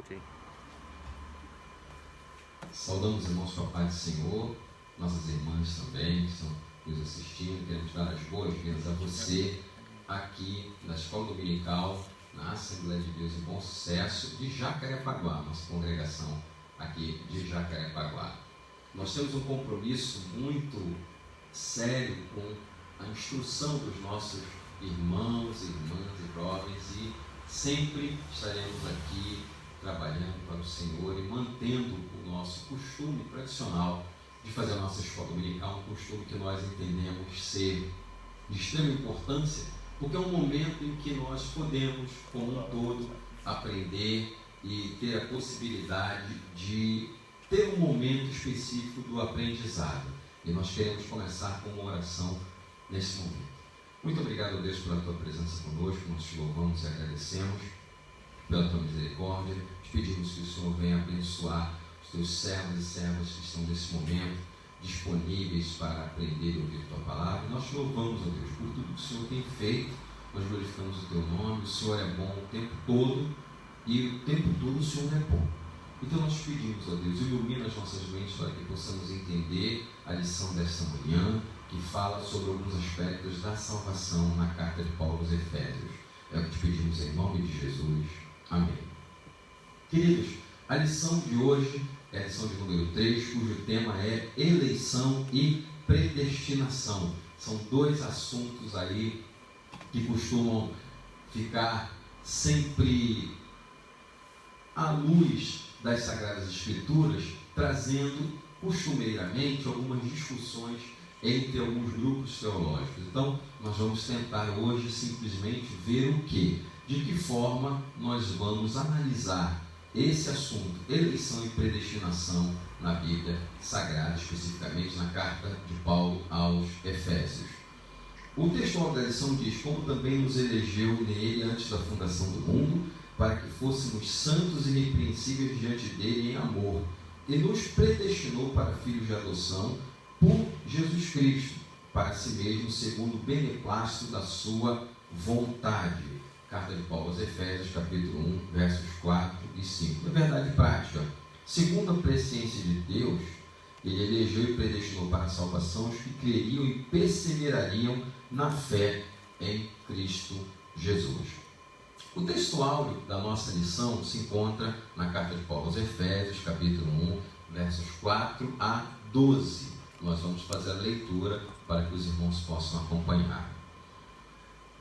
Ok. Saudamos os irmãos com a paz do Senhor, nossas irmãs também que estão nos assistindo. Queremos dar as boas-vindas a você aqui na Escola Dominical, na Assembleia de Deus em Bom Sucesso de Jacarepaguá, nossa congregação aqui de Jacarepaguá. Nós temos um compromisso muito sério com a instrução dos nossos irmãos, irmãs e jovens, e sempre estaremos aqui trabalhando para o Senhor e mantendo o nosso costume tradicional de fazer a nossa escola dominical, um costume que nós entendemos ser de extrema importância, porque é um momento em que nós podemos, como um todo, aprender e ter a possibilidade de ter um momento específico do aprendizado. E nós queremos começar com uma oração nesse momento. Muito obrigado, Deus, pela tua presença conosco. Nós te louvamos e agradecemos pela tua misericórdia. Te pedimos que o Senhor venha abençoar os teus servos e servas que estão nesse momento disponíveis para aprender e ouvir tua palavra. Nós te louvamos, ó Deus, por tudo que o Senhor tem feito. Nós glorificamos o teu nome. O Senhor é bom o tempo todo e o tempo todo o Senhor é bom. Então nós te pedimos, ó Deus, ilumina as nossas mentes para que possamos entender a lição desta manhã, que fala sobre alguns aspectos da salvação na carta de Paulo aos Efésios. É o que te pedimos em nome de Jesus. Amém. Queridos, a lição de hoje é a lição de número 3, cujo tema é eleição e predestinação. São dois assuntos aí que costumam ficar sempre à luz das Sagradas Escrituras, trazendo costumeiramente algumas discussões entre alguns grupos teológicos. Então, nós vamos tentar hoje simplesmente ver o que, de que forma nós vamos analisar esse assunto, eleição e predestinação na Bíblia Sagrada, especificamente na carta de Paulo aos Efésios. O texto da lição diz: como também nos elegeu nele antes da fundação do mundo, para que fôssemos santos e irrepreensíveis diante dele em amor, e nos predestinou para filhos de adoção por Jesus Cristo, para si mesmo, segundo o beneplácito da sua vontade. Carta de Paulo aos Efésios, capítulo 1, versos 4 e 5. Na verdade prática, segundo a presciência de Deus, ele elegeu e predestinou para a salvação os que creriam e perseverariam na fé em Cristo Jesus. O texto áureo da nossa lição se encontra na carta de Paulo aos Efésios, capítulo 1, versos 4 a 12. Nós vamos fazer a leitura para que os irmãos possam acompanhar.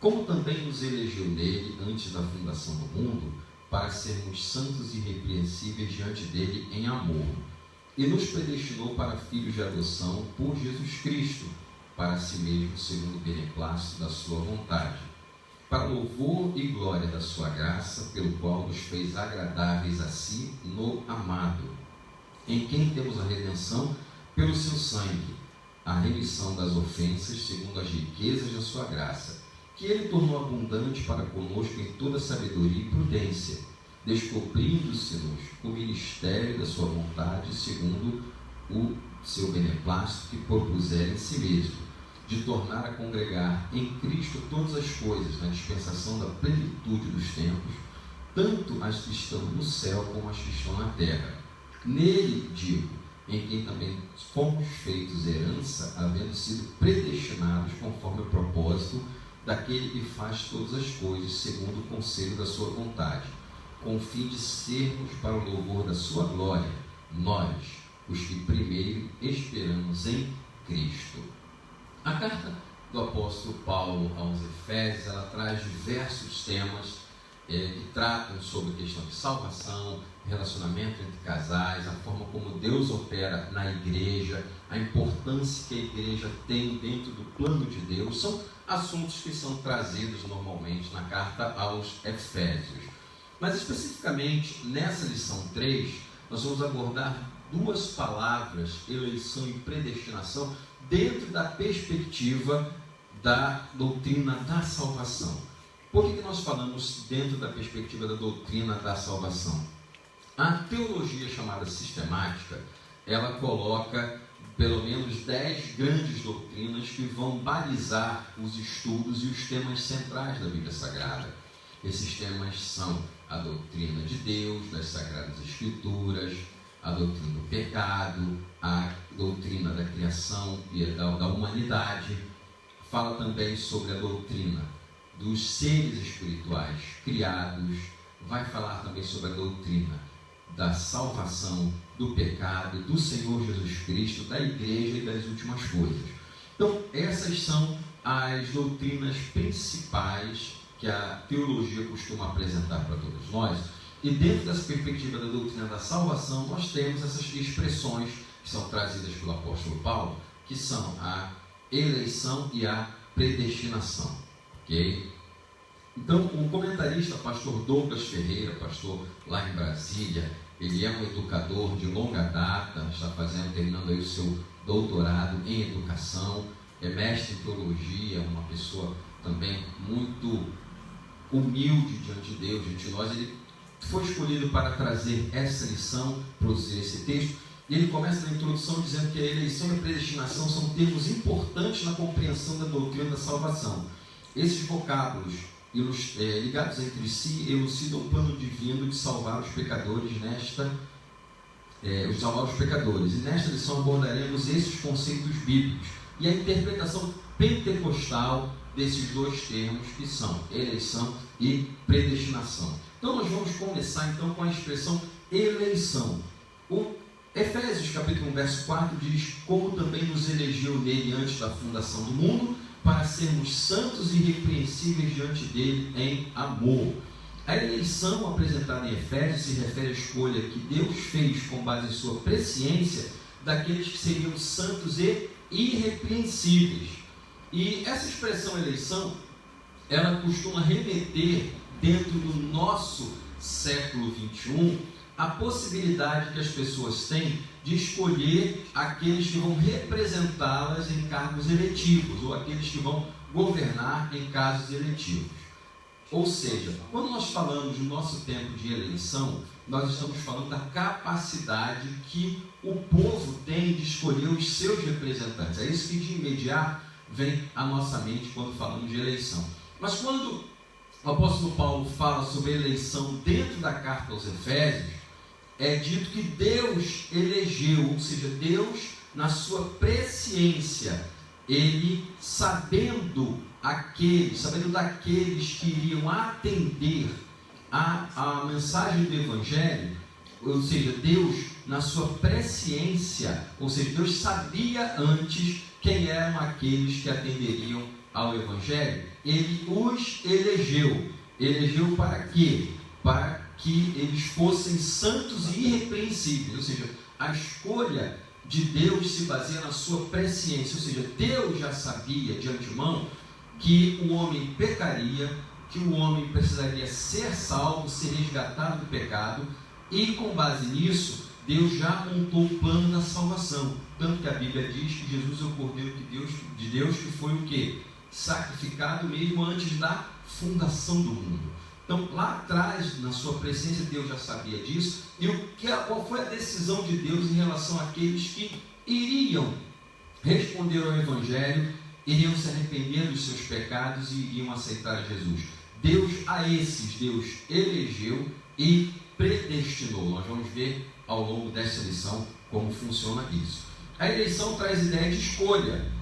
Como também nos elegeu nele antes da fundação do mundo, para sermos santos e irrepreensíveis diante dele em amor, e nos predestinou para filhos de adoção por Jesus Cristo, para si mesmo, segundo o beneplácito da sua vontade, para louvor e glória da sua graça, pelo qual nos fez agradáveis a si no amado, em quem temos a redenção pelo seu sangue, a remissão das ofensas, segundo as riquezas da sua graça, que ele tornou abundante para conosco em toda sabedoria e prudência, descobrindo-se-nos o ministério da sua vontade, segundo o seu beneplácito que propusera em si mesmo, de tornar a congregar em Cristo todas as coisas, na dispensação da plenitude dos tempos, tanto as que estão no céu como as que estão na terra. Nele, digo, em quem também fomos feitos herança, havendo sido predestinados conforme o propósito daquele que faz todas as coisas, segundo o conselho da sua vontade, com o fim de sermos para o louvor da sua glória, nós, os que primeiro esperamos em Cristo. A carta do apóstolo Paulo aos Efésios, ela traz diversos temas que tratam sobre a questão de salvação, relacionamento entre casais, a forma como Deus opera na igreja, a importância que a igreja tem dentro do plano de Deus. São assuntos que são trazidos normalmente na carta aos Efésios. Mas especificamente nessa lição 3, nós vamos abordar duas palavras, eleição e predestinação, dentro da perspectiva da doutrina da salvação. Por que nós falamos dentro da perspectiva da doutrina da salvação? A teologia chamada sistemática, ela coloca pelo menos 10 grandes doutrinas que vão balizar os estudos e os temas centrais da Bíblia Sagrada. Esses temas são a doutrina de Deus, das Sagradas Escrituras, a doutrina do pecado, a doutrina da criação e da humanidade. Fala também sobre a doutrina dos seres espirituais criados. Vai falar também sobre a doutrina da salvação, do pecado, do Senhor Jesus Cristo, da igreja e das últimas coisas. Então, essas são as doutrinas principais que a teologia costuma apresentar para todos nós. E dentro dessa perspectiva da doutrina da salvação, nós temos essas expressões que são trazidas pelo apóstolo Paulo, que são a eleição e a predestinação. Ok? Então, o comentarista, pastor Douglas Ferreira, pastor lá em Brasília, ele é um educador de longa data, está terminando aí o seu doutorado em educação, é mestre em teologia, uma pessoa também muito humilde diante de Deus, diante de nós. Ele foi escolhido para trazer essa lição, produzir esse texto, e ele começa na introdução dizendo que a eleição e a predestinação são termos importantes na compreensão da doutrina da salvação. Esses vocábulos ligados entre si elucidam o plano divino de salvar os pecadores E nesta lição abordaremos esses conceitos bíblicos e a interpretação pentecostal desses dois termos, que são eleição e predestinação. Então nós vamos começar então com a expressão eleição. O Efésios capítulo 1, verso 4 diz: como também nos elegeu nele antes da fundação do mundo, para sermos santos e irrepreensíveis diante dele em amor. A eleição apresentada em Efésios se refere à escolha que Deus fez com base em sua presciência daqueles que seriam santos e irrepreensíveis. E essa expressão eleição, ela costuma remeter, dentro do nosso século 21, a possibilidade que as pessoas têm de escolher aqueles que vão representá-las em cargos eletivos, ou aqueles que vão governar em casos eletivos. Ou seja, quando nós falamos no nosso tempo de eleição, nós estamos falando da capacidade que o povo tem de escolher os seus representantes. É isso que de imediato vem à nossa mente quando falamos de eleição. Mas quando o apóstolo Paulo fala sobre eleição dentro da carta aos Efésios, é dito que Deus elegeu, ou seja, Deus, na sua presciência, ele sabendo daqueles que iriam atender a mensagem do Evangelho, ou seja, Deus, na sua presciência, ou seja, Deus sabia antes quem eram aqueles que atenderiam ao Evangelho. Ele os elegeu. Elegeu para quê? Para que eles fossem santos e irrepreensíveis, ou seja, a escolha de Deus se baseia na sua presciência, ou seja, Deus já sabia de antemão que o homem pecaria, que o homem precisaria ser salvo, ser resgatado do pecado, e com base nisso, Deus já montou o plano da salvação, tanto que a Bíblia diz que Jesus é o Cordeiro de Deus que foi o quê? Sacrificado mesmo antes da fundação do mundo. Então, lá atrás, na sua presciência, Deus já sabia disso. E qual foi a decisão de Deus em relação àqueles que iriam responder ao Evangelho, iriam se arrepender dos seus pecados e iriam aceitar Jesus? Deus elegeu e predestinou. Nós vamos ver ao longo dessa lição como funciona isso. A eleição traz ideia de escolha.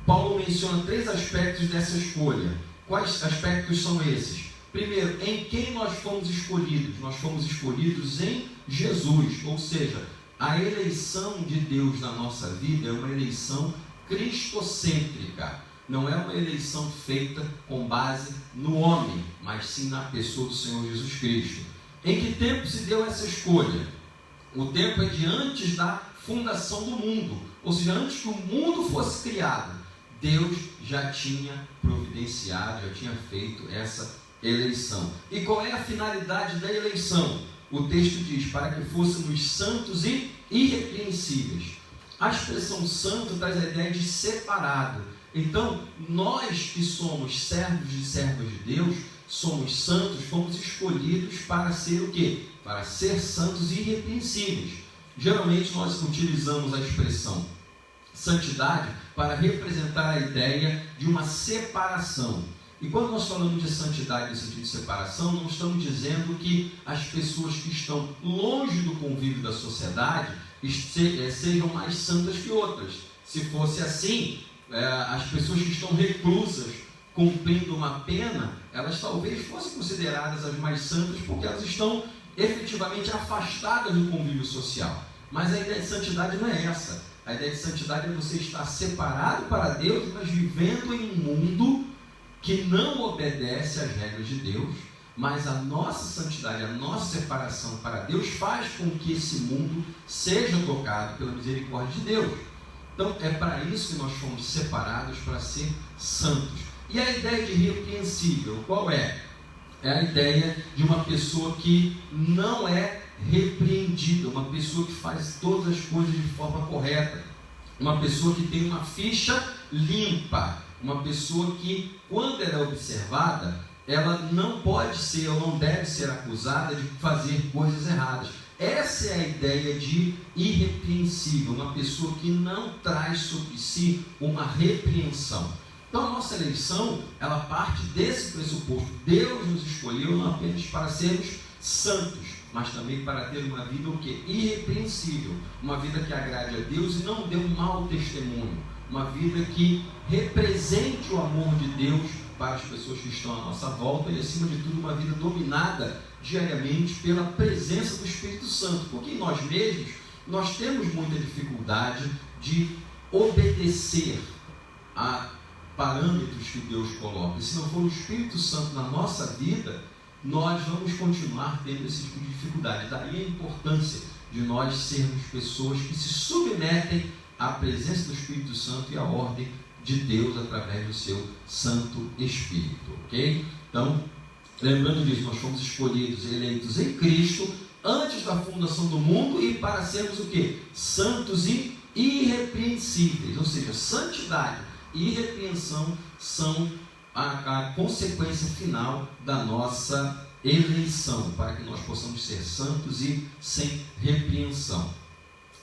Paulo menciona 3 aspectos dessa escolha. Quais aspectos são esses? Primeiro, em quem nós fomos escolhidos? Nós fomos escolhidos em Jesus, ou seja, a eleição de Deus na nossa vida é uma eleição cristocêntrica, não é uma eleição feita com base no homem, mas sim na pessoa do Senhor Jesus Cristo. Em que tempo se deu essa escolha? O tempo é de antes da fundação do mundo, ou seja, antes que o mundo fosse criado, Deus já tinha providenciado, já tinha feito essa eleição. E qual é a finalidade da eleição? O texto diz: para que fôssemos santos e irrepreensíveis. A expressão santo traz a ideia de separado. Então, nós que somos servos e servas de Deus, somos santos, fomos escolhidos para ser o quê? Para ser santos e irrepreensíveis. Geralmente nós utilizamos a expressão santidade para representar a ideia de uma separação. E quando nós falamos de santidade no sentido de separação, não estamos dizendo que as pessoas que estão longe do convívio da sociedade sejam mais santas que outras. Se fosse assim, as pessoas que estão reclusas, cumprindo uma pena, elas talvez fossem consideradas as mais santas porque elas estão efetivamente afastadas do convívio social. Mas a ideia de santidade não é essa. A ideia de santidade é você estar separado para Deus, mas vivendo em um mundo que não obedece às regras de Deus, mas a nossa santidade, a nossa separação para Deus faz com que esse mundo seja tocado pela misericórdia de Deus. Então é para isso que nós fomos separados, para ser santos. E a ideia de irrepreensível, qual é? É a ideia de uma pessoa que não é repreendida, uma pessoa que faz todas as coisas de forma correta, uma pessoa que tem uma ficha limpa, uma pessoa que, quando ela é observada, ela não pode ser ou não deve ser acusada de fazer coisas erradas. Essa é a ideia de irrepreensível, uma pessoa que não traz sobre si uma repreensão. Então a nossa eleição, ela parte desse pressuposto. Deus nos escolheu não apenas para sermos santos, mas também para ter uma vida o quê? Irrepreensível, uma vida que agrade a Deus e não dê um mau testemunho, uma vida que represente o amor de Deus para as pessoas que estão à nossa volta e, acima de tudo, uma vida dominada diariamente pela presença do Espírito Santo, porque em nós mesmos nós temos muita dificuldade de obedecer a parâmetros que Deus coloca. E se não for o Espírito Santo na nossa vida, nós vamos continuar tendo esse tipo de dificuldade. Daí a importância de nós sermos pessoas que se submetem à presença do Espírito Santo e à ordem de Deus através do seu Santo Espírito, ok? Então, lembrando disso, nós fomos escolhidos, eleitos em Cristo antes da fundação do mundo e para sermos o quê? Santos e irrepreensíveis, ou seja, santidade e irrepreensão são a consequência final da nossa eleição, para que nós possamos ser santos e sem repreensão.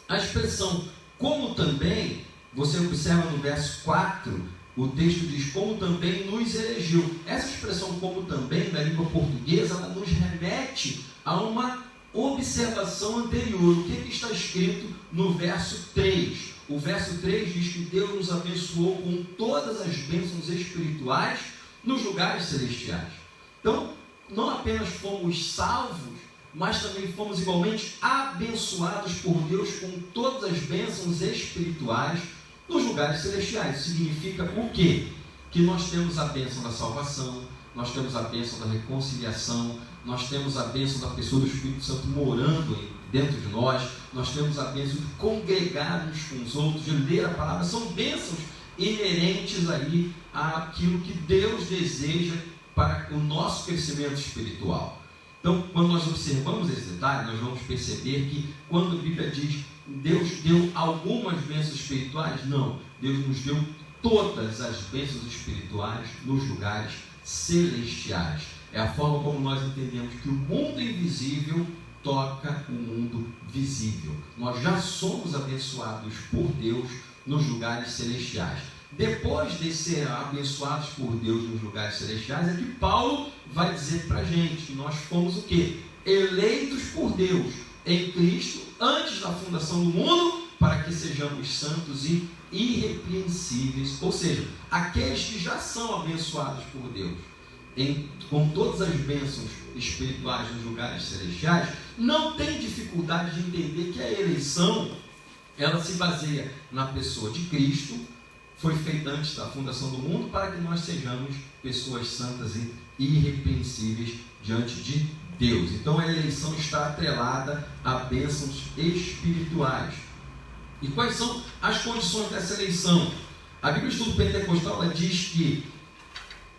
A expressão como também, você observa no verso 4, o texto diz como também nos elegeu. Essa expressão como também, da língua portuguesa, ela nos remete a uma observação anterior. O que está escrito no verso 3? O verso 3 diz que Deus nos abençoou com todas as bênçãos espirituais nos lugares celestiais. Então, não apenas fomos salvos, mas também fomos igualmente abençoados por Deus com todas as bênçãos espirituais nos lugares celestiais. Isso significa o quê? Que nós temos a bênção da salvação, nós temos a bênção da reconciliação, nós temos a bênção da pessoa do Espírito Santo morando dentro de nós, nós temos a bênção de congregar uns com os outros, de ler a palavra. São bênçãos inerentes aí àquilo que Deus deseja para o nosso crescimento espiritual. Então, quando nós observamos esse detalhe, nós vamos perceber que quando a Bíblia diz Deus deu algumas bênçãos espirituais, não, Deus nos deu todas as bênçãos espirituais nos lugares celestiais. É a forma como nós entendemos que o mundo invisível toca o mundo visível. Nós já somos abençoados por Deus nos lugares celestiais. Depois de ser abençoados por Deus nos lugares celestiais, é que Paulo vai dizer para a gente que nós fomos o quê? Eleitos por Deus em Cristo antes da fundação do mundo, para que sejamos santos e irrepreensíveis, ou seja, aqueles que já são abençoados por Deus com todas as bênçãos espirituais nos lugares celestiais, não tem dificuldade de entender que a eleição, ela se baseia na pessoa de Cristo, foi feita antes da fundação do mundo, para que nós sejamos pessoas santas e irrepreensíveis diante de Deus. Então a eleição está atrelada a bênçãos espirituais. E quais são as condições dessa eleição? A Bíblia Estudo Pentecostal, ela diz que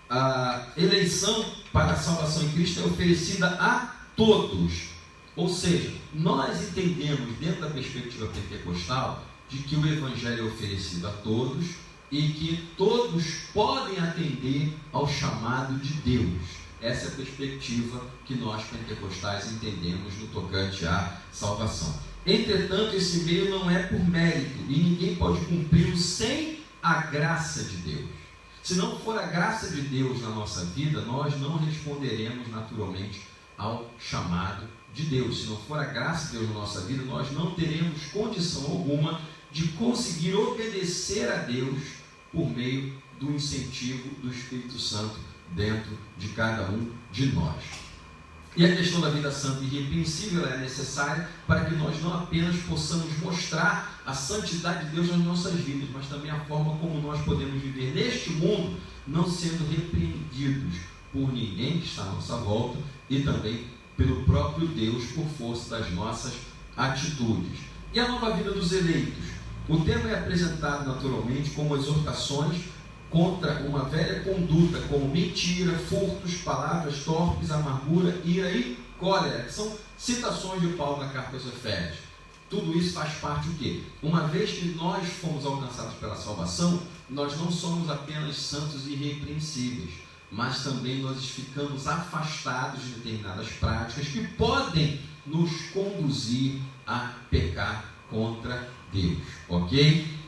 a eleição para a salvação em Cristo é oferecida a todos. Ou seja, nós entendemos dentro da perspectiva pentecostal de que o Evangelho é oferecido a todos e que todos podem atender ao chamado de Deus. Essa é a perspectiva que nós pentecostais entendemos no tocante à salvação. Entretanto, esse meio não é por mérito e ninguém pode cumpri-lo sem a graça de Deus. Se não for a graça de Deus na nossa vida, nós não responderemos naturalmente ao chamado de Deus. Se não for a graça de Deus na nossa vida, nós não teremos condição alguma de conseguir obedecer a Deus por meio do incentivo do Espírito Santo dentro de cada um de nós. E a questão da vida santa e irrepreensível é necessária para que nós não apenas possamos mostrar a santidade de Deus nas nossas vidas, mas também a forma como nós podemos viver neste mundo, não sendo repreendidos por ninguém que está à nossa volta e também pelo próprio Deus por força das nossas atitudes. E a nova vida dos eleitos? O tema é apresentado naturalmente como exortações contra uma velha conduta, como mentira, furtos, palavras torpes, amargura, ira e cólera, que são citações de Paulo na carta aos Efésios. Tudo isso faz parte do quê? Uma vez que nós fomos alcançados pela salvação, nós não somos apenas santos e irrepreensíveis, mas também nós ficamos afastados de determinadas práticas que podem nos conduzir a pecar contra Deus, ok?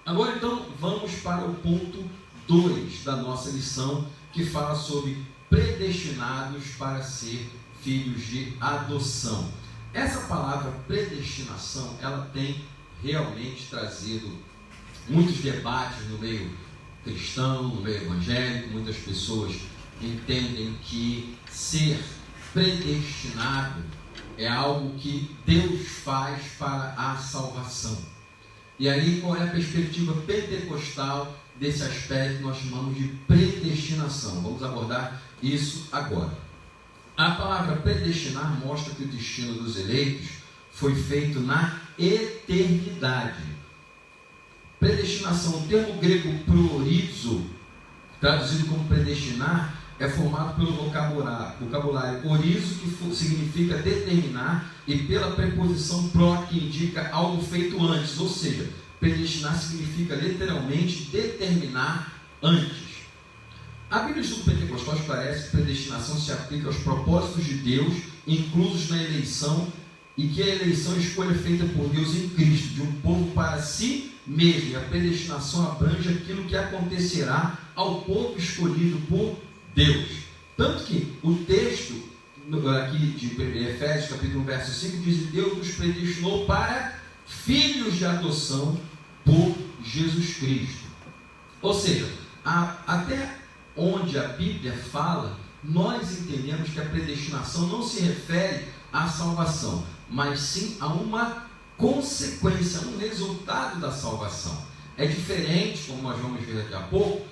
Agora então vamos para o ponto 2 da nossa lição, que fala sobre predestinados para ser filhos de adoção. Essa palavra predestinação, ela tem realmente trazido muitos debates no meio cristão, no meio evangélico. Muitas pessoas entendem que ser predestinado é algo que Deus faz para a salvação. E aí, qual é a perspectiva pentecostal desse aspecto que nós chamamos de predestinação? Vamos abordar isso agora. A palavra predestinar mostra que o destino dos eleitos foi feito na eternidade. Predestinação, o termo grego proorizo, traduzido como predestinar, é formado pelo vocabulário orizo, que significa determinar, e pela preposição pró, que indica algo feito antes. Ou seja, predestinar significa literalmente determinar antes. A Bíblia do Pentecostal esclarece que predestinação se aplica aos propósitos de Deus, inclusos na eleição, e que a eleição é a escolha feita por Deus em Cristo, de um povo para si mesmo. E a predestinação abrange aquilo que acontecerá ao povo escolhido por Deus. Tanto que o texto aqui de Efésios capítulo 1, verso 5 diz que Deus nos predestinou para filhos de adoção por Jesus Cristo. Ou seja, até onde a Bíblia fala, nós entendemos que a predestinação não se refere à salvação, mas sim a uma consequência, um resultado da salvação. É diferente, como nós vamos ver daqui a pouco,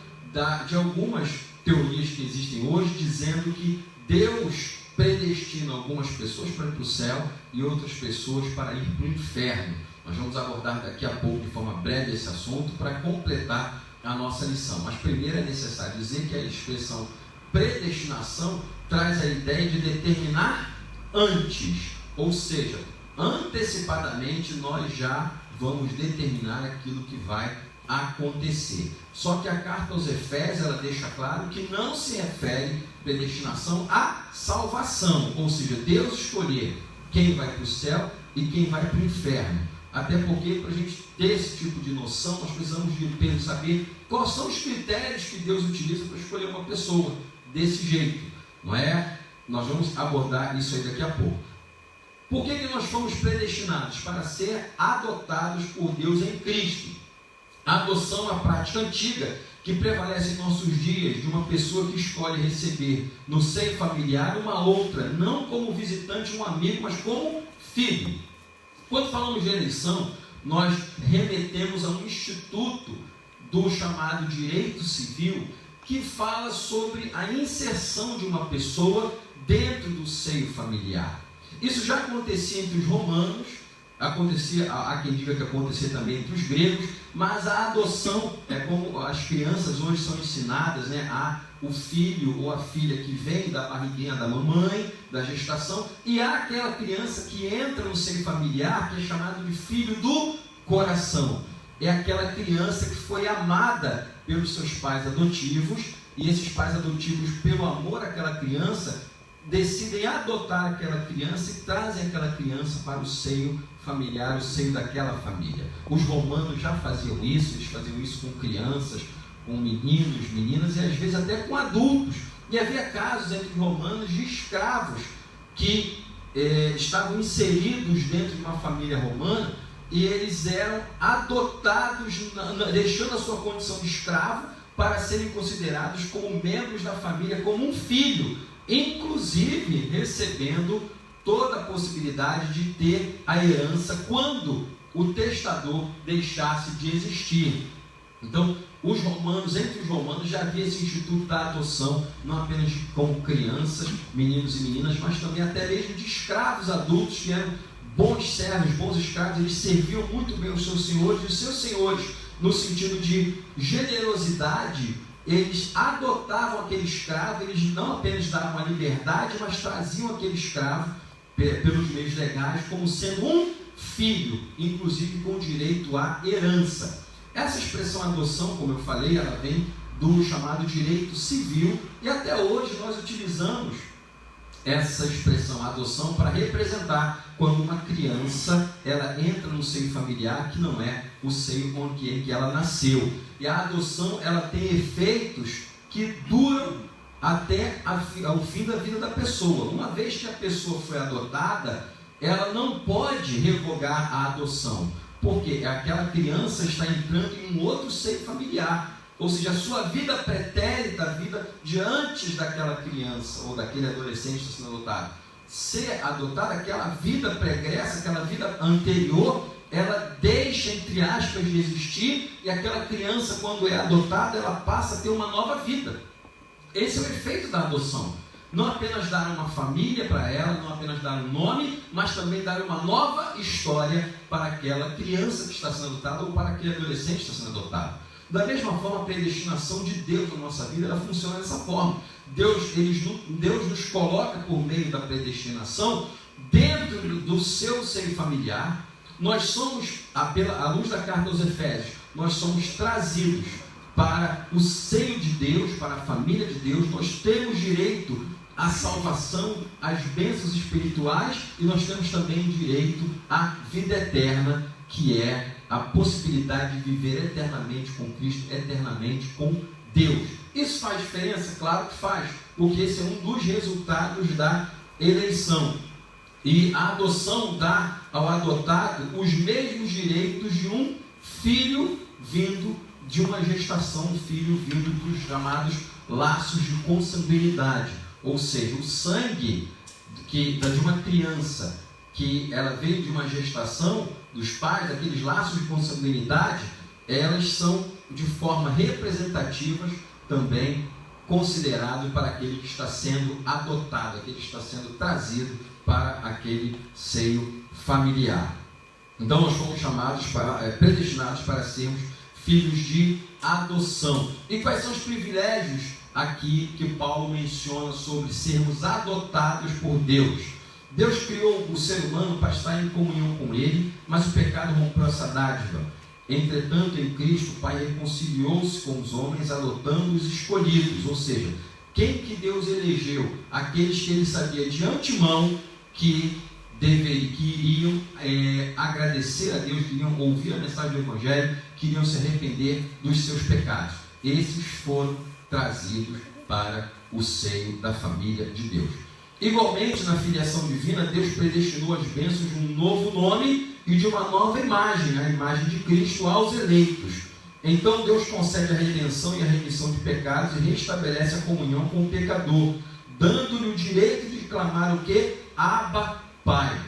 de algumas teorias que existem hoje, dizendo que Deus predestina algumas pessoas para ir para o céu e outras pessoas para ir para o inferno. Nós vamos abordar daqui a pouco de forma breve esse assunto para completar a nossa lição. Mas primeiro é necessário dizer que a expressão predestinação traz a ideia de determinar antes, ou seja, antecipadamente nós já vamos determinar aquilo que vai acontecer. Só que a carta aos Efésios, ela deixa claro que não se refere predestinação à salvação, ou seja, Deus escolher quem vai para o céu e quem vai para o inferno. Até porque, para a gente ter esse tipo de noção, nós precisamos de saber quais são os critérios que Deus utiliza para escolher uma pessoa desse jeito, não é? Nós vamos abordar isso aí daqui a pouco. Por que nós fomos predestinados? Para ser adotados por Deus em Cristo. A adoção é uma prática antiga que prevalece em nossos dias, de uma pessoa que escolhe receber no seio familiar uma outra, não como visitante, um amigo, mas como filho. Quando falamos de eleição, nós remetemos a um instituto do chamado direito civil, que fala sobre a inserção de uma pessoa dentro do seio familiar. Isso já acontecia entre os romanos, há quem diga que acontecia também entre os gregos, mas a adoção é como as crianças hoje são ensinadas, né, o filho ou a filha que vem da barriguinha da mamãe, da gestação, e há aquela criança que entra no seio familiar, que é chamado de filho do coração. É aquela criança que foi amada pelos seus pais adotivos, e esses pais adotivos, pelo amor àquela criança, decidem adotar aquela criança e trazem aquela criança para o seio familiar, o seio daquela família. Os romanos já faziam isso, eles faziam isso com crianças, com meninos, meninas e às vezes até com adultos. E havia casos entre os romanos de escravos que estavam inseridos dentro de uma família romana e eles eram adotados, deixando a sua condição de escravo para serem considerados como membros da família, como um filho, inclusive recebendo toda a possibilidade de ter a herança quando o testador deixasse de existir. Então, entre os romanos já havia esse instituto da adoção, não apenas como crianças, meninos e meninas, mas também até mesmo de escravos adultos que eram bons servos, bons escravos. Eles serviam muito bem os seus senhores, e os seus senhores, no sentido de generosidade, eles adotavam aquele escravo, eles não apenas davam a liberdade, mas traziam aquele escravo pelos meios legais como sendo um filho, inclusive com direito à herança. Essa expressão adoção, como eu falei, ela vem do chamado direito civil, e até hoje nós utilizamos essa expressão adoção para representar quando uma criança ela entra no seio familiar que não é o seio em que ela nasceu. E a adoção ela tem efeitos que duram até o fim da vida da pessoa. Uma vez que a pessoa foi adotada, ela não pode revogar a adoção, porque aquela criança está entrando em um outro seio familiar, ou seja, a sua vida pretérita, a vida de antes daquela criança ou daquele adolescente que está sendo adotado, ser adotada, aquela vida pregressa, aquela vida anterior, ela deixa, entre aspas, de existir, e aquela criança, quando é adotada, ela passa a ter uma nova vida. Esse é o efeito da adoção. Não apenas dar uma família para ela, não apenas dar um nome, mas também dar uma nova história para aquela criança que está sendo adotada ou para aquele adolescente que está sendo adotado. Da mesma forma, a predestinação de Deus na nossa vida, ela funciona dessa forma. Deus nos coloca por meio da predestinação dentro do seu seio familiar. Nós somos, à luz da carta aos Efésios, nós somos trazidos para o seio de Deus, para a família de Deus. Nós temos direito à salvação, às bênçãos espirituais, e nós temos também direito à vida eterna, que é a possibilidade de viver eternamente com Cristo, eternamente com Deus. Isso faz diferença? Claro que faz, porque esse é um dos resultados da eleição. E a adoção dá ao adotado os mesmos direitos de um filho vindo de uma gestação, um filho vindo dos chamados laços de consanguinidade. Ou seja, o sangue de uma criança que ela veio de uma gestação dos pais, aqueles laços de consanguinidade, elas são de forma representativa também considerado para aquele que está sendo adotado, aquele que está sendo trazido para aquele seio familiar. Então nós fomos predestinados para sermos filhos de adoção. E quais são os privilégios aqui que Paulo menciona sobre sermos adotados por Deus? Deus criou o ser humano para estar em comunhão com Ele, mas o pecado rompeu essa dádiva. Entretanto, em Cristo, o Pai reconciliou-se com os homens, adotando os escolhidos, ou seja, quem que Deus elegeu? Aqueles que Ele sabia de antemão que iriam agradecer a Deus, que iriam ouvir a mensagem do Evangelho, que iriam se arrepender dos seus pecados. Esses foram trazidos para o seio da família de Deus. Igualmente, na filiação divina, Deus predestinou as bênçãos de um novo nome e de uma nova imagem, a imagem de Cristo, aos eleitos. Então Deus concede a redenção e a remissão de pecados e restabelece a comunhão com o pecador, dando-lhe o direito de clamar o quê? Abba, Pai.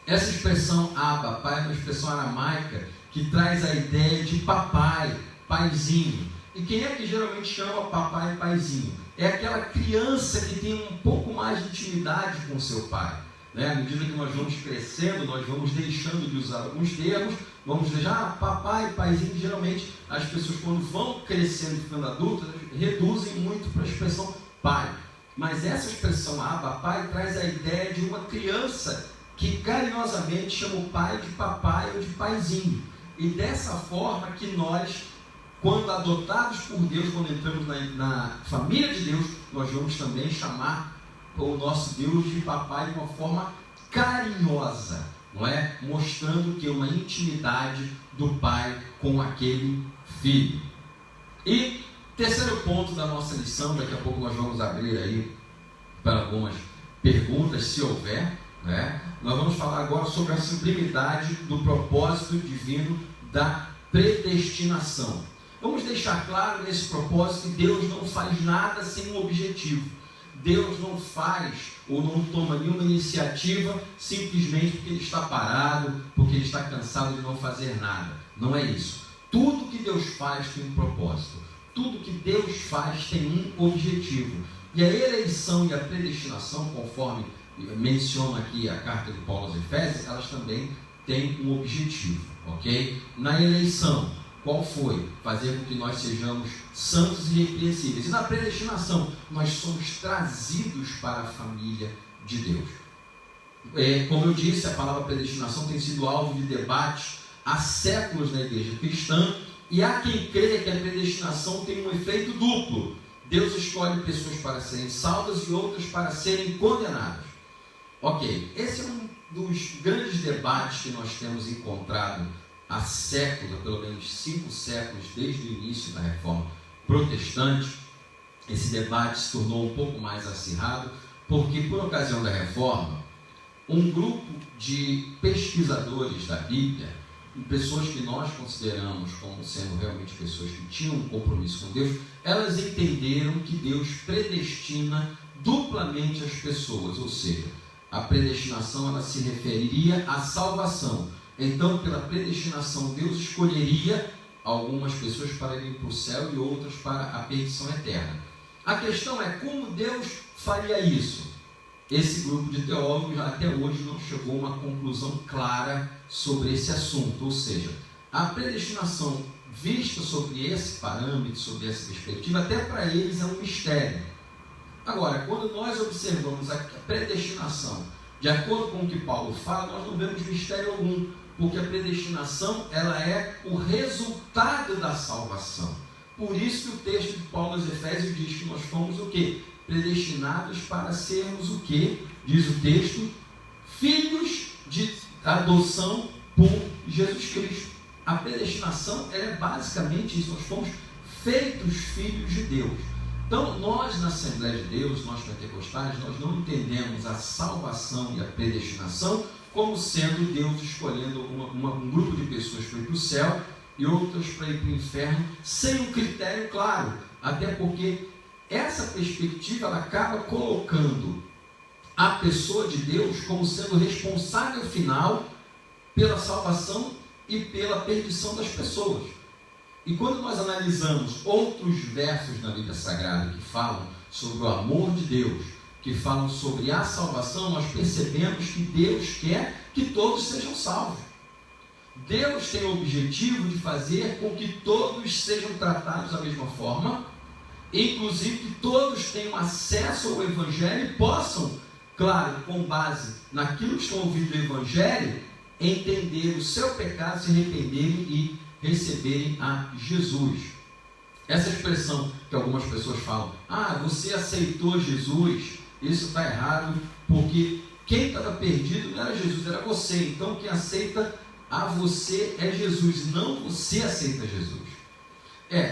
Essa expressão Abba, Pai, é uma expressão aramaica que traz a ideia de papai, paizinho. E quem é que geralmente chama papai e paizinho? É aquela criança que tem um pouco mais de intimidade com o seu pai. À medida que nós vamos crescendo, nós vamos deixando de usar alguns termos, vamos deixar papai, paizinho. Geralmente as pessoas, quando vão crescendo e ficando adultas, reduzem muito para a expressão pai. Mas essa expressão Abba, Pai, traz a ideia de uma criança que carinhosamente chama o pai de papai ou de paizinho. E dessa forma que nós, quando adotados por Deus, quando entramos na família de Deus, nós vamos também chamar o nosso Deus de papai de uma forma carinhosa, não é? Mostrando que uma intimidade do pai com aquele filho. E Terceiro ponto da nossa lição, daqui a pouco nós vamos abrir aí para algumas perguntas, se houver, né? Nós vamos falar agora sobre a sublimidade do propósito divino da predestinação. Vamos deixar claro nesse propósito que Deus não faz nada sem um objetivo. Deus não faz ou não toma nenhuma iniciativa simplesmente porque Ele está parado, porque Ele está cansado de não fazer nada. Não é isso. Tudo que Deus faz tem um propósito. Tudo que Deus faz tem um objetivo. E a eleição e a predestinação, conforme menciona aqui a carta de Paulo aos Efésios, elas também têm um objetivo, ok? Na eleição, qual foi? Fazer com que nós sejamos santos e irrepreensíveis. E na predestinação, nós somos trazidos para a família de Deus. Como eu disse, a palavra predestinação tem sido alvo de debate há séculos na igreja cristã, e há quem creia que a predestinação tem um efeito duplo. Deus escolhe pessoas para serem salvas e outras para serem condenadas. Ok, esse é um dos grandes debates que nós temos encontrado há séculos, pelo menos 5 séculos, desde o início da Reforma Protestante. Esse debate se tornou um pouco mais acirrado, porque por ocasião da Reforma, um grupo de pesquisadores da Bíblia, pessoas que nós consideramos como sendo realmente pessoas que tinham um compromisso com Deus, elas entenderam que Deus predestina duplamente as pessoas, ou seja, a predestinação ela se referiria à salvação. Então, pela predestinação, Deus escolheria algumas pessoas para irem para o céu e outras para a perdição eterna. A questão é como Deus faria isso. Esse grupo de teólogos até hoje não chegou a uma conclusão clara sobre esse assunto, ou seja, a predestinação vista sobre esse parâmetro, sobre essa perspectiva, até para eles é um mistério. Agora, quando nós observamos a predestinação de acordo com o que Paulo fala, nós não vemos mistério algum, porque a predestinação ela é o resultado da salvação. Por isso que o texto de Paulo aos Efésios diz que nós fomos o quê? Predestinados para sermos o quê? Diz o texto, filhos de adoção por Jesus Cristo. A predestinação ela é basicamente isso, nós fomos feitos filhos de Deus. Então, nós na Assembleia de Deus, nós pentecostais, nós não entendemos a salvação e a predestinação como sendo Deus escolhendo um grupo de pessoas para ir para o céu e outras para ir para o inferno, sem um critério claro, até porque essa perspectiva ela acaba colocando a pessoa de Deus como sendo responsável final pela salvação e pela perdição das pessoas. E quando nós analisamos outros versos na Bíblia Sagrada que falam sobre o amor de Deus, que falam sobre a salvação, nós percebemos que Deus quer que todos sejam salvos. Deus tem o objetivo de fazer com que todos sejam tratados da mesma forma, inclusive que todos tenham acesso ao Evangelho e possam, claro, com base naquilo que estão ouvindo do Evangelho, entender o seu pecado, se arrependerem e receberem a Jesus. Essa expressão que algumas pessoas falam, você aceitou Jesus, isso está errado, porque quem estava perdido não era Jesus, era você. Então quem aceita a você é Jesus, não você aceita Jesus.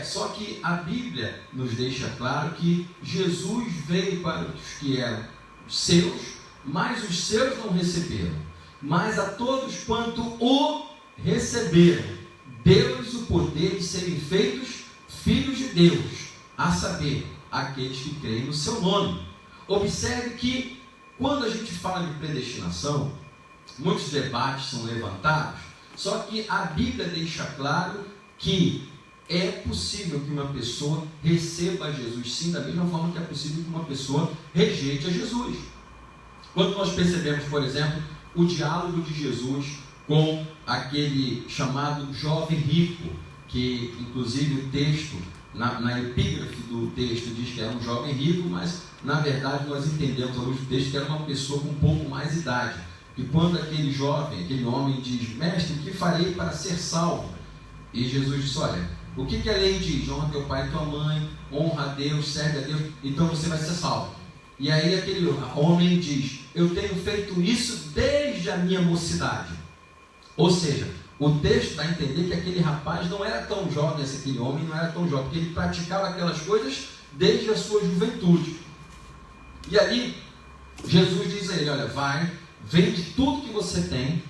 Só que a Bíblia nos deixa claro que Jesus veio para os que eram seus, mas os seus não receberam. Mas a todos quanto o receberam, deu-lhes o poder de serem feitos filhos de Deus, a saber, aqueles que creem no seu nome. Observe que quando a gente fala de predestinação, muitos debates são levantados, só que a Bíblia deixa claro que é possível que uma pessoa receba Jesus, sim, da mesma forma que é possível que uma pessoa rejeite a Jesus. Quando nós percebemos, por exemplo, o diálogo de Jesus com aquele chamado jovem rico, que inclusive o texto, na epígrafe do texto diz que era um jovem rico, mas na verdade nós entendemos ao luz do texto que era uma pessoa com um pouco mais de idade. E quando aquele homem diz, mestre, o que farei para ser salvo? E Jesus disse, olha, o que a lei diz? Honra teu pai e tua mãe, honra a Deus, serve a Deus, então você vai ser salvo. E aí aquele homem diz, eu tenho feito isso desde a minha mocidade. Ou seja, O texto dá a entender que aquele rapaz não era tão jovem, aquele homem não era tão jovem, porque ele praticava aquelas coisas desde a sua juventude. E ali, Jesus diz a ele: olha, vai, vende tudo que você tem,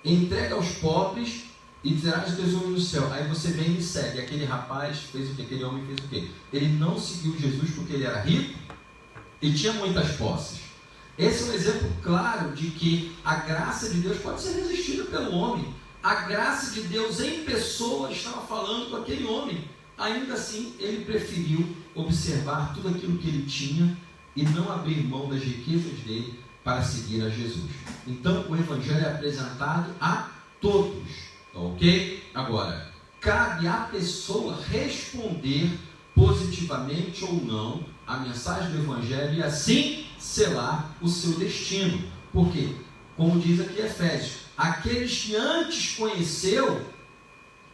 entrega aos pobres e terás tesouro no céu. Aí você vem e me segue. Aquele rapaz fez o quê? Aquele homem fez o quê? Ele não seguiu Jesus porque ele era rico e tinha muitas posses. Esse é um exemplo claro de que a graça de Deus pode ser resistida pelo homem. A graça de Deus em pessoa estava falando com aquele homem. Ainda assim, ele preferiu observar tudo aquilo que ele tinha e não abrir mão das riquezas dele para seguir a Jesus. Então, o Evangelho é apresentado a todos, ok? Agora, cabe à pessoa responder positivamente ou não a mensagem do Evangelho e assim selar o seu destino. Por quê? Como diz aqui Efésios, aqueles que antes conheceu,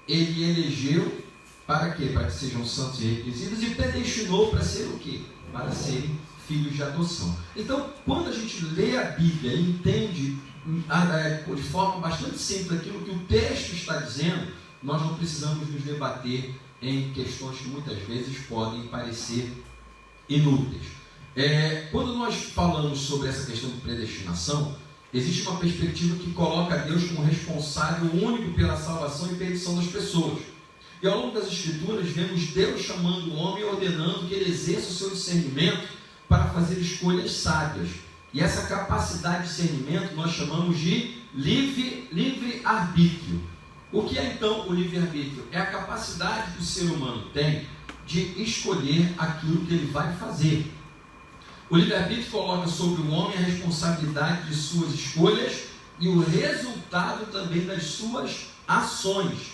ele elegeu para quê? Para que sejam santos e requisitos, e predestinou para ser o quê? Para serem filhos de adoção. Então, quando a gente lê a Bíblia e entende de forma bastante simples aquilo que o texto está dizendo, nós não precisamos nos debater em questões que muitas vezes podem parecer inúteis. Quando nós falamos sobre essa questão de predestinação, existe uma perspectiva que coloca Deus como responsável único pela salvação e perdição das pessoas. E ao longo das Escrituras, vemos Deus chamando o homem e ordenando que ele exerça o seu discernimento para fazer escolhas sábias. E essa capacidade de discernimento nós chamamos de livre-arbítrio. O que é então o livre-arbítrio? É a capacidade que o ser humano tem de escolher aquilo que ele vai fazer. O livre-arbítrio coloca sobre o homem a responsabilidade de suas escolhas e o resultado também das suas ações.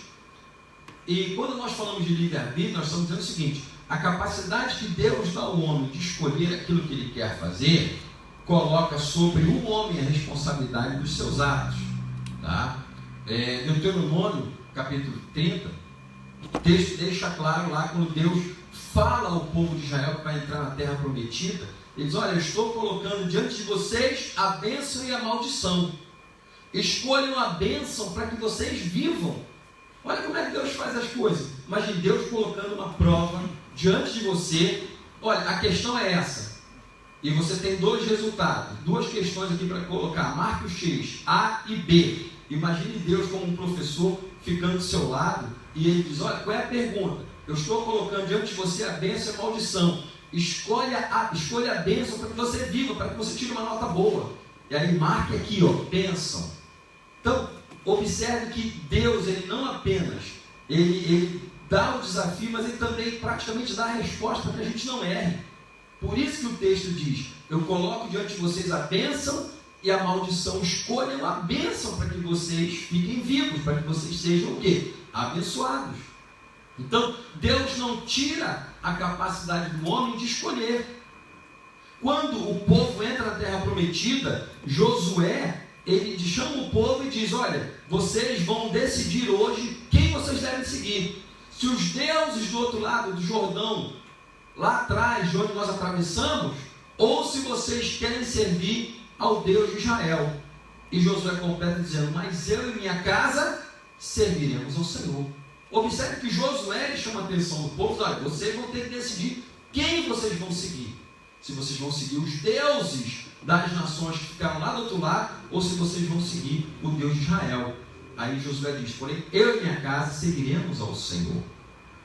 E quando nós falamos de livre-arbítrio, nós estamos dizendo o seguinte: a capacidade que Deus dá ao homem de escolher aquilo que ele quer fazer, coloca sobre o homem a responsabilidade dos seus atos. Tá? Deuteronômio, capítulo 30, o texto deixa claro lá, quando Deus fala ao povo de Israel que vai entrar na terra prometida, ele diz: olha, eu estou colocando diante de vocês a bênção e a maldição. Escolham a bênção para que vocês vivam. Olha como é que Deus faz as coisas. Imagine Deus colocando uma prova diante de você. Olha, a questão é essa. E você tem dois resultados, duas questões aqui para colocar. Marque os X, A e B. Imagine Deus como um professor ficando do seu lado e ele diz: olha, qual é a pergunta? Eu estou colocando diante de você a bênção e a maldição. Escolha a bênção para que você viva, para que você tire uma nota boa. E aí marque aqui, ó, bênção. Então, observe que Deus, ele não apenas ele dá o desafio, mas ele também praticamente dá a resposta para que a gente não erre. Por isso que o texto diz: eu coloco diante de vocês a bênção e a maldição. Escolham a bênção para que vocês fiquem vivos, para que vocês sejam o quê? Abençoados. Então, Deus não tira a capacidade do homem de escolher. Quando o povo entra na terra prometida, Josué, ele chama o povo e diz: olha, vocês vão decidir hoje quem vocês devem seguir. Se os deuses do outro lado do Jordão, lá atrás de onde nós atravessamos, ou se vocês querem servir ao Deus de Israel. E Josué completa dizendo: mas eu e minha casa serviremos ao Senhor. Observe que Josué chama a atenção do povo: olha, vocês vão ter que decidir quem vocês vão seguir. Se vocês vão seguir os deuses das nações que ficaram lá do outro lado, ou se vocês vão seguir o Deus de Israel. Aí Josué diz: porém, eu e minha casa seguiremos ao Senhor.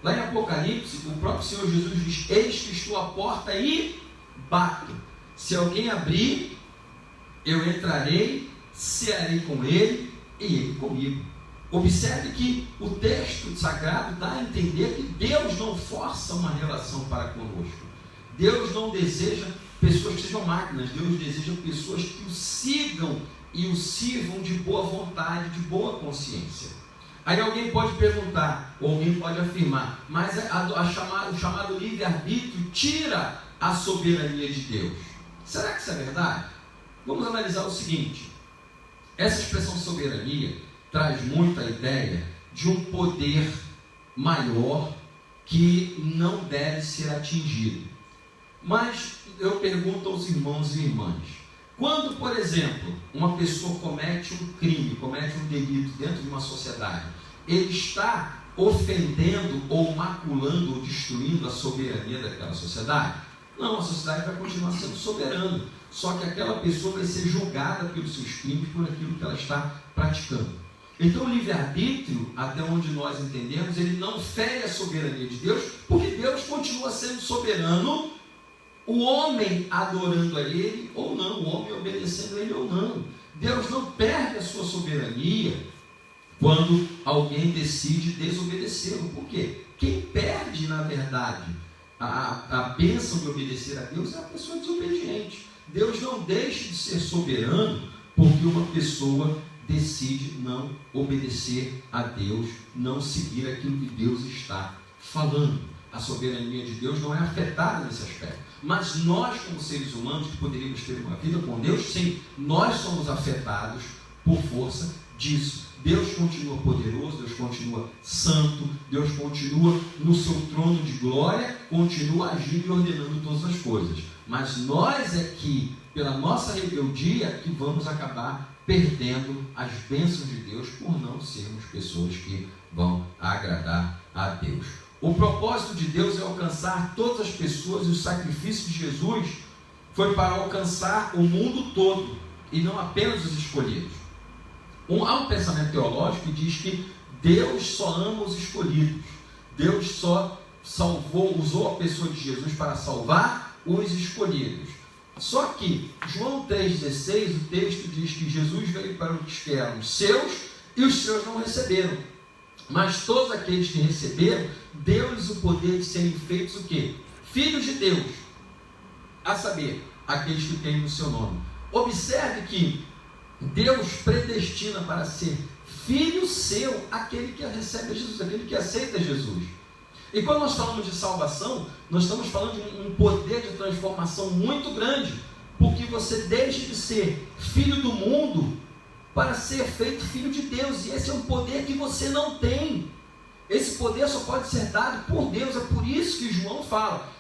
Lá em Apocalipse, o próprio Senhor Jesus diz: eis que estou à porta e bato. Se alguém abrir, eu entrarei, cearei com ele e ele comigo. Observe que o texto sagrado dá a entender que Deus não força uma relação para conosco. Deus não deseja pessoas que sejam máquinas. Deus deseja pessoas que o sigam e o sirvam de boa vontade, de boa consciência. Aí alguém pode perguntar, ou alguém pode afirmar: mas o chamado livre-arbítrio tira a soberania de Deus. Será que isso é verdade? Vamos analisar o seguinte: essa expressão soberania traz muito a ideia de um poder maior que não deve ser atingido. Mas eu pergunto aos irmãos e irmãs: Quando, por exemplo, uma pessoa comete um crime, comete um delito dentro de uma sociedade, ele está ofendendo ou maculando ou destruindo a soberania daquela sociedade? Não, a sociedade vai continuar sendo soberana, só que aquela pessoa vai ser julgada pelos seus crimes, por aquilo que ela está praticando. Então o livre-arbítrio, até onde nós entendemos, ele não fere a soberania de Deus, porque Deus continua sendo soberano, o homem adorando a Ele ou não, o homem obedecendo a Ele ou não. Deus não perde a sua soberania quando alguém decide desobedecê-lo. Por quê? Quem perde, na verdade, a bênção de obedecer a Deus é a pessoa desobediente. Deus não deixa de ser soberano porque uma pessoa decide não obedecer a Deus, não seguir aquilo que Deus está falando. A soberania de Deus não é afetada nesse aspecto. Mas nós, como seres humanos, que poderíamos ter uma vida com Deus, sim, nós somos afetados por força disso. Deus continua poderoso, Deus continua santo, Deus continua no seu trono de glória, continua agindo e ordenando todas as coisas. Mas nós é que, pela nossa rebeldia, que vamos acabar perdendo as bênçãos de Deus por não sermos pessoas que vão agradar a Deus. O propósito de Deus é alcançar todas as pessoas, e o sacrifício de Jesus foi para alcançar o mundo todo e não apenas os escolhidos. Há um pensamento teológico que diz que Deus só ama os escolhidos. Deus só usou a pessoa de Jesus para salvar os escolhidos. Só que João 3,16, o texto diz que Jesus veio para os que eram seus e os seus não receberam. Mas todos aqueles que receberam, deu-lhes o poder de serem feitos o quê? Filhos de Deus, a saber, aqueles que têm no seu nome. Observe que Deus predestina para ser filho seu aquele que recebe Jesus, aquele que aceita Jesus. E quando nós falamos de salvação, nós estamos falando de um poder de transformação muito grande, porque você deixa de ser filho do mundo para ser feito filho de Deus, e esse é um poder que você não tem. Esse poder só pode ser dado por Deus. É por isso que João fala,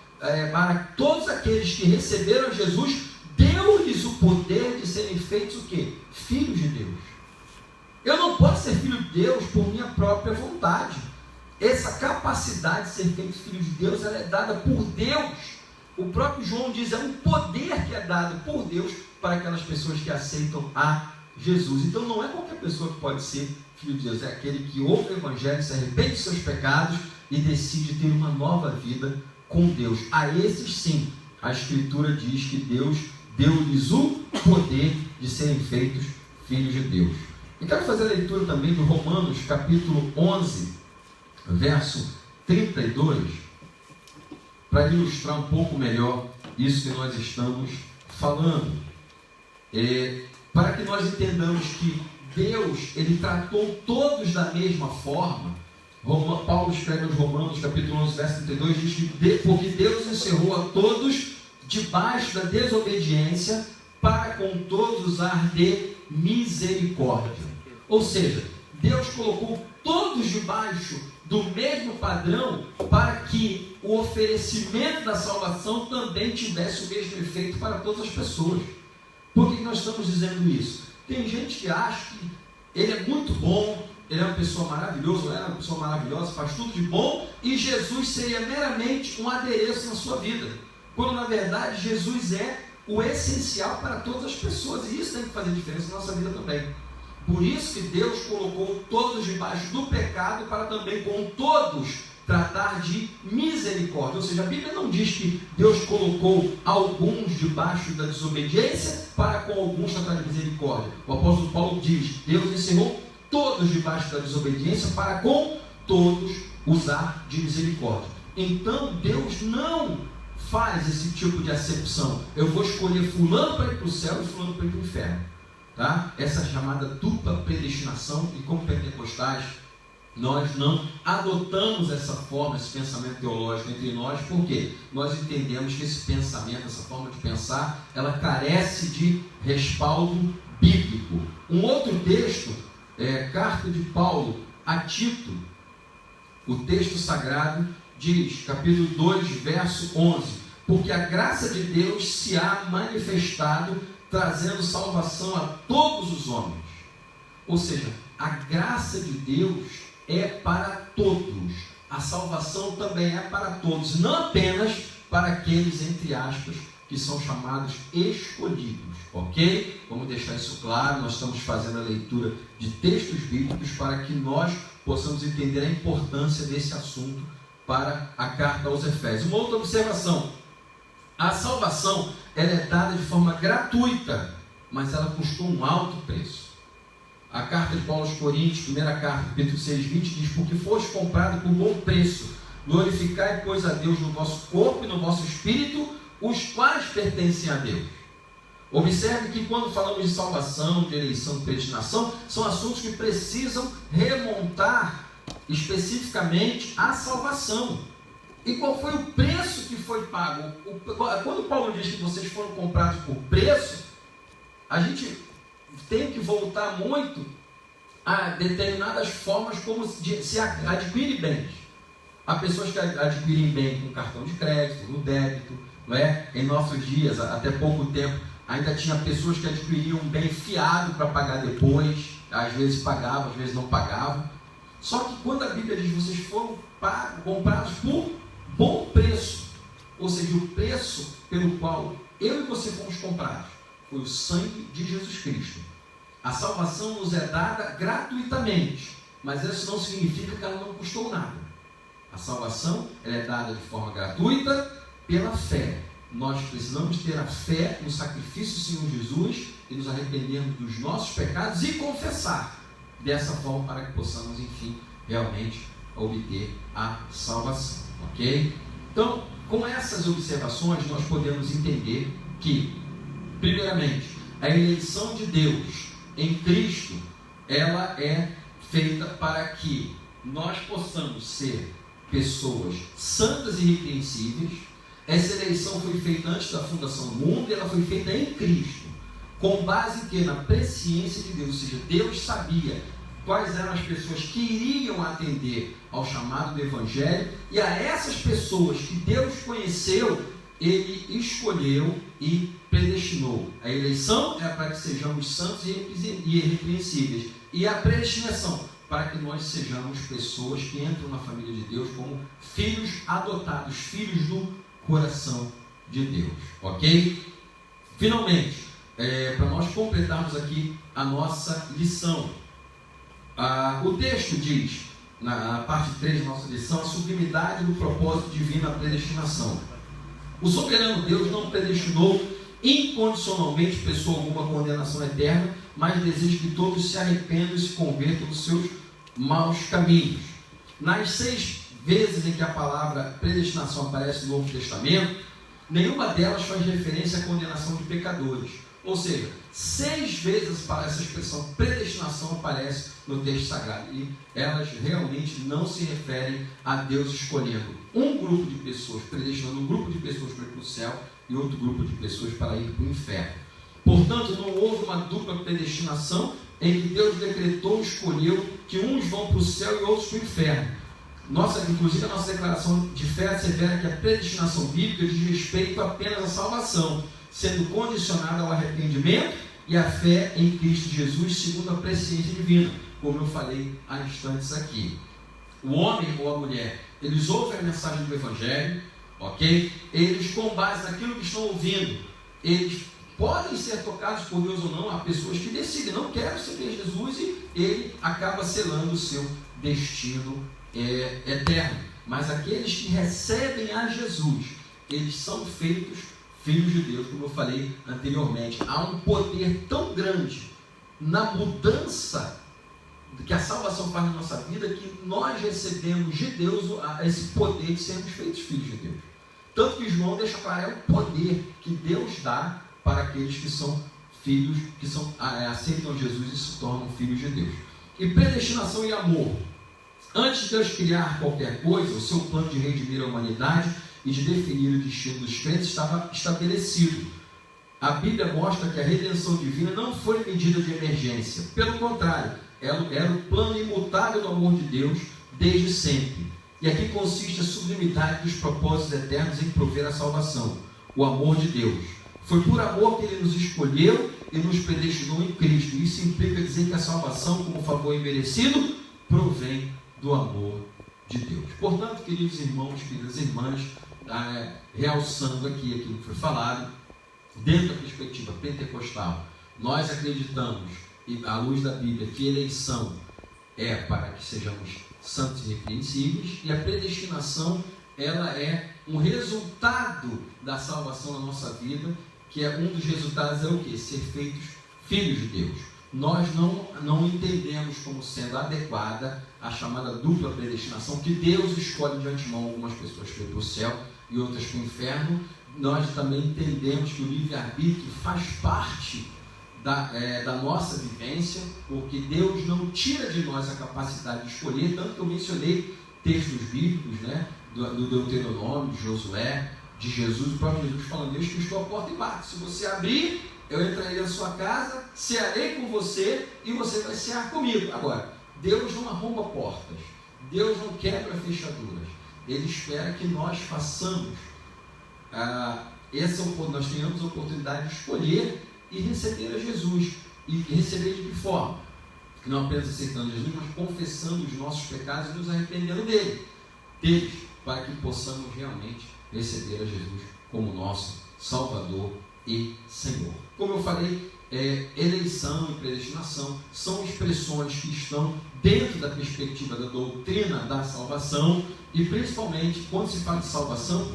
para todos aqueles que receberam Jesus, deu-lhes o poder de serem feitos o quê? Filhos de Deus. Eu não posso ser filho de Deus por minha própria vontade. Essa capacidade de ser feito filho de Deus, ela é dada por Deus. O próprio João diz, é um poder que é dado por Deus para aquelas pessoas que aceitam a Jesus. Então não é qualquer pessoa que pode ser filho de Deus, é aquele que ouve o Evangelho, se arrepende dos seus pecados e decide ter uma nova vida com Deus. A esses sim, a Escritura diz que Deus deu-lhes o poder de serem feitos filhos de Deus. E quero fazer a leitura também de Romanos, capítulo 11, verso 32, para ilustrar um pouco melhor isso que nós estamos falando. Para que nós entendamos que Deus, Ele tratou todos da mesma forma. Paulo escreve aos Romanos, capítulo 11, verso 32, diz que porque Deus encerrou a todos debaixo da desobediência, para com todos usar de misericórdia. Ou seja, Deus colocou todos debaixo do mesmo padrão, para que o oferecimento da salvação também tivesse o mesmo efeito para todas as pessoas. Por que nós estamos dizendo isso? Tem gente que acha que ele é muito bom, ele é uma pessoa maravilhosa, ela é uma pessoa maravilhosa, faz tudo de bom, e Jesus seria meramente um adereço na sua vida. Quando na verdade Jesus é o essencial para todas as pessoas, e isso tem que fazer diferença na nossa vida também. Por isso que Deus colocou todos debaixo do pecado, para também com todos tratar de misericórdia. Ou seja, a Bíblia não diz que Deus colocou alguns debaixo da desobediência para com alguns tratar de misericórdia. O apóstolo Paulo diz, Deus ensinou todos debaixo da desobediência para com todos usar de misericórdia. Então Deus não faz esse tipo de acepção. Eu vou escolher fulano para ir para o céu e fulano para ir para o inferno. Tá? Essa chamada dupla predestinação, e como pentecostais, nós não adotamos essa forma, esse pensamento teológico entre nós, porque nós entendemos que esse pensamento, essa forma de pensar, ela carece de respaldo bíblico. Um outro texto, carta de Paulo a Tito, o texto sagrado diz, capítulo 2, verso 11, porque a graça de Deus se há manifestado, trazendo salvação a todos os homens. Ou seja, a graça de Deus é para todos. A salvação também é para todos, não apenas para aqueles, entre aspas, que são chamados escolhidos, ok? Vamos deixar isso claro. Nós estamos fazendo a leitura de textos bíblicos para que nós possamos entender a importância desse assunto para a carta aos Efésios. Uma outra observação: a salvação ela é dada de forma gratuita, mas ela custou um alto preço. A carta de Paulo aos Coríntios, primeira carta, capítulo 6, 20, diz: porque foste comprado por bom preço, glorificai, pois, a Deus no vosso corpo e no vosso espírito, os quais pertencem a Deus. Observe que quando falamos de salvação, de eleição, de predestinação, são assuntos que precisam remontar especificamente à salvação. E qual foi o preço que foi pago? Quando Paulo diz que vocês foram comprados por preço, a gente tem que voltar muito a determinadas formas como se adquire bens. Há pessoas que adquirem bem com cartão de crédito, no débito, não é? Em nossos dias, até pouco tempo, ainda tinha pessoas que adquiriam um bem fiado para pagar depois, às vezes pagavam, às vezes não pagavam. Só que quando a Bíblia diz vocês foram comprados por bom preço, ou seja, o preço pelo qual eu e você fomos comprados foi o sangue de Jesus Cristo. A salvação nos é dada gratuitamente, mas isso não significa que ela não custou nada. A salvação ela é dada de forma gratuita pela fé. Nós precisamos ter a fé no sacrifício do Senhor Jesus e nos arrependermos dos nossos pecados e confessar dessa forma para que possamos, enfim, realmente obter a salvação, ok? Então, com essas observações, nós podemos entender que, primeiramente, a eleição de Deus em Cristo, ela é feita para que nós possamos ser pessoas santas e irrepreensíveis. Essa eleição foi feita antes da fundação do mundo e ela foi feita em Cristo, com base em que? Na presciência de Deus, ou seja, Deus sabia quais eram as pessoas que iriam atender ao chamado do Evangelho, e a essas pessoas que Deus conheceu, Ele escolheu e predestinou. A eleição é para que sejamos santos e irrepreensíveis, e a predestinação para que nós sejamos pessoas que entram na família de Deus como filhos adotados, filhos do coração de Deus, ok? Finalmente, para nós completarmos aqui a nossa lição, o texto diz, na parte 3 da nossa lição, a sublimidade do propósito divino à predestinação. O soberano Deus não predestinou incondicionalmente pessoa alguma à condenação eterna, mas deseja que todos se arrependam e se convertam dos seus maus caminhos. Nas 6 vezes em que a palavra predestinação aparece no Novo Testamento, nenhuma delas faz referência à condenação de pecadores. Ou seja, 6 vezes essa expressão predestinação aparece no texto sagrado, e elas realmente não se referem a Deus escolhendo um grupo de pessoas, predestinando um grupo de pessoas para ir para o céu e outro grupo de pessoas para ir para o inferno. Portanto, não houve uma dupla predestinação em que Deus decretou, escolheu que uns vão para o céu e outros para o inferno. Inclusive a nossa declaração de fé assevera que a predestinação bíblica diz respeito apenas à salvação, sendo condicionada ao arrependimento e à fé em Cristo Jesus, segundo a presciência divina, como eu falei há instantes aqui. O homem ou a mulher, eles ouvem a mensagem do Evangelho, ok? Eles, com base naquilo que estão ouvindo, eles podem ser tocados por Deus ou não. Há pessoas que decidem, não quero seguir Jesus, e ele acaba selando o seu destino eterno. Mas aqueles que recebem a Jesus, eles são feitos filhos de Deus, como eu falei anteriormente. Há um poder tão grande na mudança que a salvação faz na nossa vida, que nós recebemos de Deus esse poder de sermos feitos filhos de Deus. Tanto que João deixa claro, é o poder que Deus dá para aqueles que são filhos, que aceitam Jesus e se tornam filhos de Deus. E predestinação e amor. Antes de Deus criar qualquer coisa, o seu plano de redimir a humanidade e de definir o destino dos crentes estava estabelecido. A Bíblia mostra que a redenção divina não foi medida de emergência. Pelo contrário, ela era o plano imutável do amor de Deus desde sempre. E aqui consiste a sublimidade dos propósitos eternos em prover a salvação. O amor de Deus Foi por amor que Ele nos escolheu e nos predestinou em Cristo. Isso implica dizer que a salvação, como favor imerecido, provém do amor de Deus. Portanto, queridos irmãos, queridas irmãs, realçando aqui aquilo que foi falado, dentro da perspectiva pentecostal, nós acreditamos, à luz da Bíblia, que eleição é para que sejamos santos e irrepreensíveis, e a predestinação, ela é um resultado da salvação na nossa vida, que é um dos resultados é o quê? Ser feitos filhos de Deus. Nós não entendemos como sendo adequada a chamada dupla predestinação, que Deus escolhe de antemão algumas pessoas para ir para o céu e outras para o inferno. Nós também entendemos que o livre-arbítrio faz parte da nossa vivência, porque Deus não tira de nós a capacidade de escolher, tanto que eu mencionei textos bíblicos, né, do Deuteronômio, de Josué, de Jesus, o próprio Jesus falando: Deus que estou à porta e bato, se você abrir, eu entrarei na sua casa, cearei com você e você vai cear comigo. Agora, Deus não arromba portas, Deus não quebra fechaduras, Ele espera que nós façamos nós tenhamos a oportunidade de escolher e receber a Jesus. E receber de que forma? Não apenas aceitando Jesus, mas confessando os nossos pecados e nos arrependendo deles, para que possamos realmente receber a Jesus como nosso Salvador e Senhor. Como eu falei, eleição e predestinação são expressões que estão dentro da perspectiva da doutrina da salvação, e principalmente quando se fala de salvação,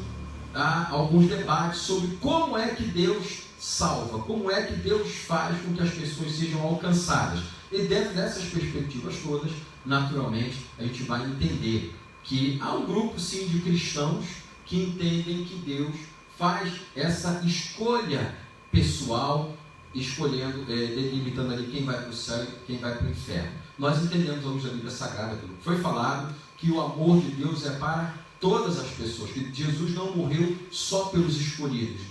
há alguns debates sobre como é que Deus salva, como é que Deus faz com que as pessoas sejam alcançadas. E dentro dessas perspectivas todas, naturalmente, a gente vai entender que há um grupo sim de cristãos que entendem que Deus faz essa escolha pessoal, escolhendo, delimitando ali quem vai para o céu e quem vai para o inferno. Nós entendemos, à luz da Bíblia Sagrada, pelo que foi falado, que o amor de Deus é para todas as pessoas, que Jesus não morreu só pelos escolhidos.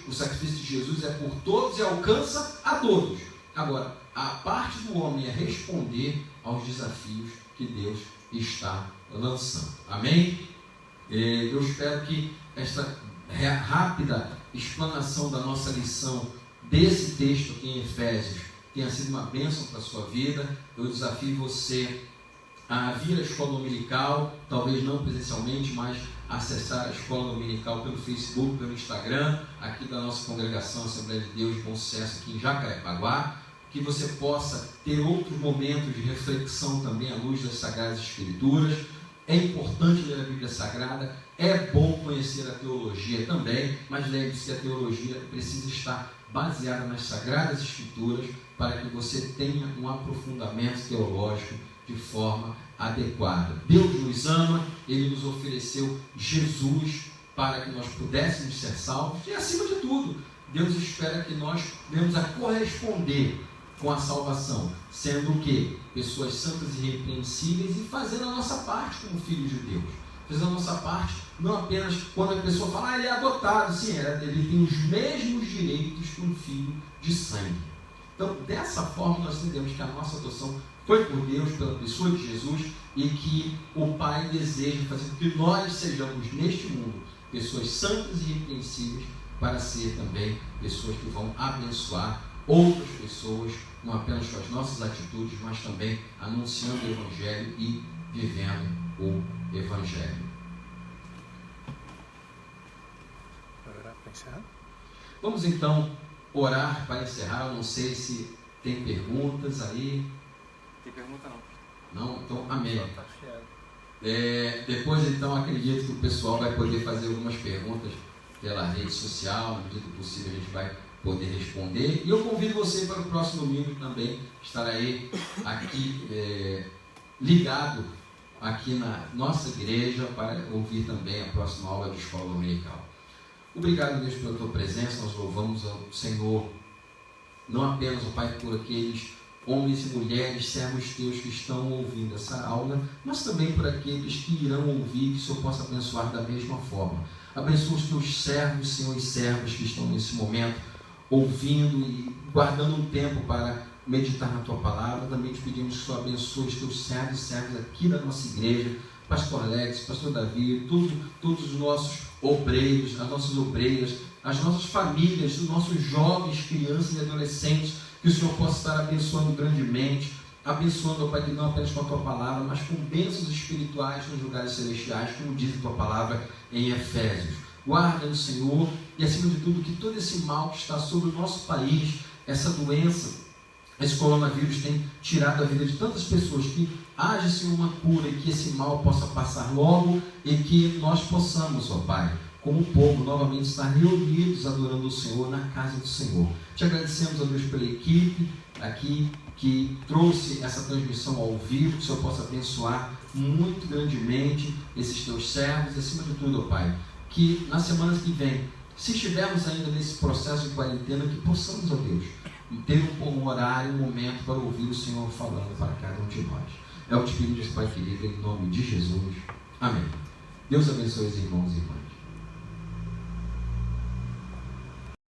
O sacrifício de Jesus é por todos e alcança a todos. Agora, a parte do homem é responder aos desafios que Deus está lançando. Amém? Eu espero que esta rápida explanação da nossa lição desse texto aqui em Efésios tenha sido uma bênção para a sua vida. Eu desafio você a vir à escola dominical, talvez não presencialmente, mas acessar a escola dominical pelo Facebook, pelo Instagram, aqui da nossa congregação Assembleia de Deus de Bom Sucesso aqui em Jacarepaguá, que você possa ter outros momentos de reflexão também à luz das Sagradas Escrituras. É importante ler a Bíblia Sagrada, é bom conhecer a teologia também, mas lembre-se que a teologia precisa estar baseada nas Sagradas Escrituras para que você tenha um aprofundamento teológico de forma adequada. Deus nos ama, Ele nos ofereceu Jesus para que nós pudéssemos ser salvos, e acima de tudo, Deus espera que nós venhamos a corresponder com a salvação, sendo o quê? Pessoas santas e irrepreensíveis, e fazendo a nossa parte como filhos de Deus. Fazendo a nossa parte, não apenas quando a pessoa fala, ele é adotado, sim, ele tem os mesmos direitos que um filho de sangue. Então, dessa forma, nós entendemos que a nossa adoção foi por Deus, pela pessoa de Jesus, e que o Pai deseja fazer com que nós sejamos, neste mundo, pessoas santas e irrepreensíveis, para ser também pessoas que vão abençoar outras pessoas, não apenas com as nossas atitudes, mas também anunciando o Evangelho e vivendo o Evangelho. Vamos então orar para encerrar. Eu não sei se tem perguntas aí. Tem pergunta não. Não? Então, amém. Depois, então, acredito que o pessoal vai poder fazer algumas perguntas pela rede social. Na medida do possível, a gente vai poder responder. E eu convido você para o próximo domingo também estar aí, aqui, ligado aqui na nossa igreja, para ouvir também a próxima aula de escola dominical. Obrigado, Deus, pela tua presença. Nós louvamos ao Senhor, não apenas, ó Pai, por aqueles homens e mulheres, servos teus que estão ouvindo essa aula, mas também por aqueles que irão ouvir, que o Senhor possa abençoar da mesma forma. Abençoa os teus servos, Senhor, e servas que estão nesse momento ouvindo e guardando um tempo para meditar na tua palavra. Também te pedimos que o Senhor abençoe os teus servos e servas aqui da nossa igreja, Pastor Alex, Pastor Davi, todos os nossos obreiros, as nossas obreiras, as nossas famílias, os nossos jovens, crianças e adolescentes, que o Senhor possa estar abençoando grandemente, abençoando, ó Pai, não apenas com a Tua palavra, mas com bênçãos espirituais nos lugares celestiais, como diz a Tua palavra em Efésios. Guarda no Senhor e, acima de tudo, que todo esse mal que está sobre o nosso país, essa doença, esse coronavírus tem tirado a vida de tantas pessoas, que haja, Senhor, uma cura e que esse mal possa passar logo e que nós possamos, ó Pai, como povo, novamente estar reunidos adorando o Senhor na casa do Senhor. Te agradecemos, ó Deus, pela equipe aqui que trouxe essa transmissão ao vivo, que o Senhor possa abençoar muito grandemente esses teus servos, e acima de tudo, ó Pai, que na semana que vem, se estivermos ainda nesse processo de quarentena, que possamos, ó Deus, ter um horário, um momento para ouvir o Senhor falando para cada um de nós. É o que te pedimos, Pai querido, em nome de Jesus. Amém. Deus abençoe os irmãos e irmãs.